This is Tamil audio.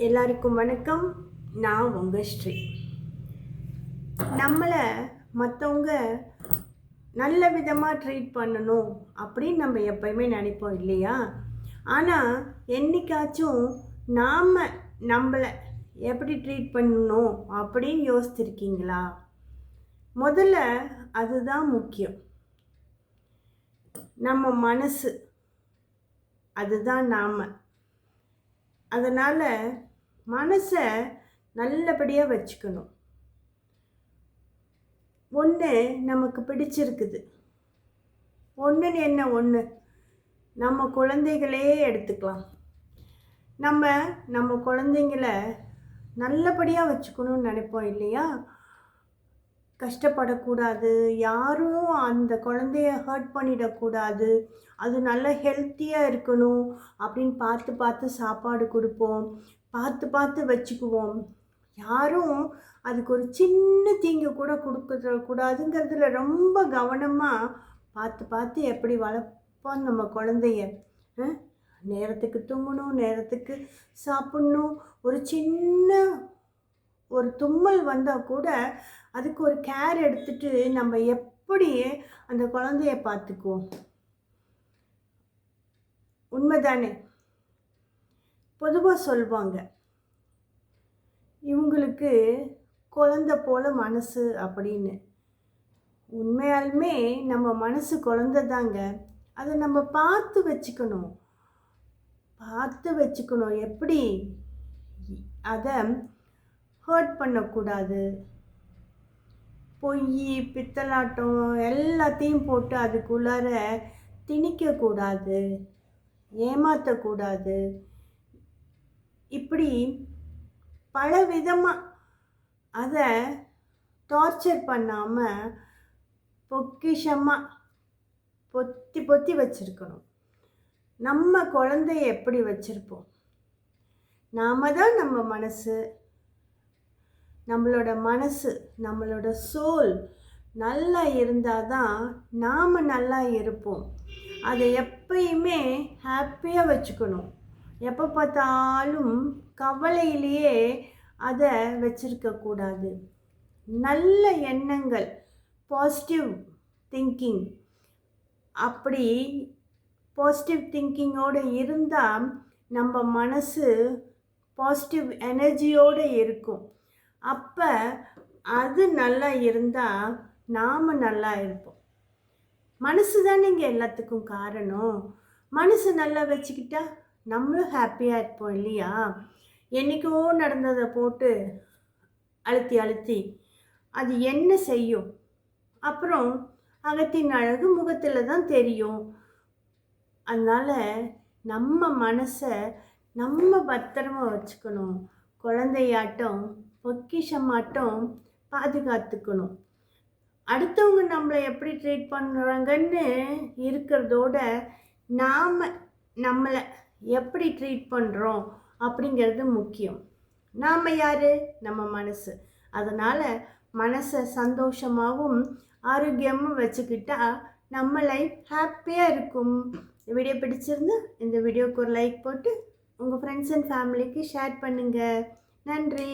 எல்லாருக்கும் வணக்கம். நான் உங்கள் ஸ்ரீ. நம்மளை மற்றவங்க நல்ல விதமாக ட்ரீட் பண்ணணும் அப்படின்னு நம்ம எப்பயுமே நினைப்போம் இல்லையா? ஆனால் என்னைக்காச்சும் நாம் நம்மளை எப்படி ட்ரீட் பண்ணணும் அப்படின்னு யோசிச்சிருக்கீங்களா? முதல்ல அதுதான் முக்கியம். நம்ம மனசு அதுதான் நாம். அதனால் மனசை நல்லபடியாக வச்சுக்கணும். ஒன்று நமக்கு பிடிச்சிருக்குது, ஒன்றுன்னு என்ன ஒன்று நம்ம குழந்தைகளே எடுத்துக்கலாம். நம்ம குழந்தைங்கள நல்லபடியாக வச்சுக்கணும்னு நினைப்போம் இல்லையா? கஷ்டப்படக்கூடாது, யாரும் அந்த குழந்தைய ஹர்ட் பண்ணிடக்கூடாது, அது நல்ல ஹெல்த்தியாக இருக்கணும் அப்படின்னு பார்த்து பார்த்து சாப்பாடு கொடுப்போம், பார்த்து பார்த்து வச்சுக்குவோம். யாரும் அதுக்கு ஒரு சின்ன தீங்கு கூட கொடுக்கக்கூடாதுங்கிறதுல ரொம்ப கவனமாக பார்த்து பார்த்து எப்படி வளர்ப்போம் நம்ம குழந்தைய. நேரத்துக்கு தூங்கணும், நேரத்துக்கு சாப்பிட்ணும். ஒரு சின்ன ஒரு தும்மல் வந்தால் கூட அதுக்கு ஒரு கேர் எடுத்துட்டு நம்ம எப்படி அந்த குழந்தைய பார்த்துக்குவோம். உண்மைதானே? பொதுவாக சொல்லுவாங்க, இவங்களுக்கு குழந்தை போல மனசு அப்படின்னு. உண்மையாலுமே நம்ம மனசு குழந்தை தாங்க. அதை நம்ம பார்த்து வச்சுக்கணும். எப்படி அதை ஹர்ட் பண்ணக்கூடாது. பொய் பித்தலாட்டம் எல்லாத்தையும் போட்டு அதுக்குள்ளார திணிக்கக்கூடாது, ஏமாற்றக்கூடாது. இப்படி பல விதமாக அதை டார்ச்சர் பண்ணாமல் பொக்கிஷமாக பொத்தி பொத்தி வச்சுருக்கணும். நம்ம குழந்தைய எப்படி வச்சுருப்போம்? நாம் தான் நம்ம மனசு. நம்மளோட சோல் நல்லா இருந்தால் தான் நாம் நல்லா இருப்போம். அதை எப்பயுமே ஹாப்பியாக வச்சுக்கணும். எப்போ பார்த்தாலும் கவலையிலேயே அதை வச்சிருக்கக்கூடாது. நல்ல எண்ணங்கள், பாசிட்டிவ் திங்கிங், அப்படி பாசிட்டிவ் திங்கிங்கோடு இருந்தால் நம்ம மனசு பாசிட்டிவ் எனர்ஜியோடு இருக்கும். அப்போ அது நல்லா இருந்தால் நாம் நல்லா இருப்போம். மனசு தானே இங்கே எல்லாத்துக்கும் காரணம். மனசு நல்லா வச்சுக்கிட்டா நம்மளும் ஹாப்பியாக இருப்போம் இல்லையா? என்றைக்கோ நடந்ததை போட்டு அழுத்தி அது என்ன செய்யும்? அப்புறம் அகத்தின் அழகு முகத்தில் தான் தெரியும். அதனால் நம்ம மனசை நம்ம பத்திரமா வச்சுக்கணும். குழந்தையாட்டம் பொக்கிஷமாட்டம் பாதுகாத்துக்கணும். அடுத்தவங்க நம்மளை எப்படி ட்ரீட் பண்ணுறாங்கன்னு இருக்கிறதோட நாம் நம்மளை எப்படி ட்ரீட் பண்ணுறோம் அப்படிங்கிறது முக்கியம். நாம் யார்? நம்ம மனசு. அதனால் மனசை சந்தோஷமாகவும் ஆரோக்கியமும் வச்சுக்கிட்டா நம்ம லைஃப் ஹாப்பியாக இருக்கும். இந்த வீடியோ பிடிச்சிருந்தா இந்த வீடியோவுக்கு ஒரு லைக் போட்டு உங்கள் ஃப்ரெண்ட்ஸ் அண்ட் ஃபேமிலிக்கு ஷேர் பண்ணுங்கள். நன்றி.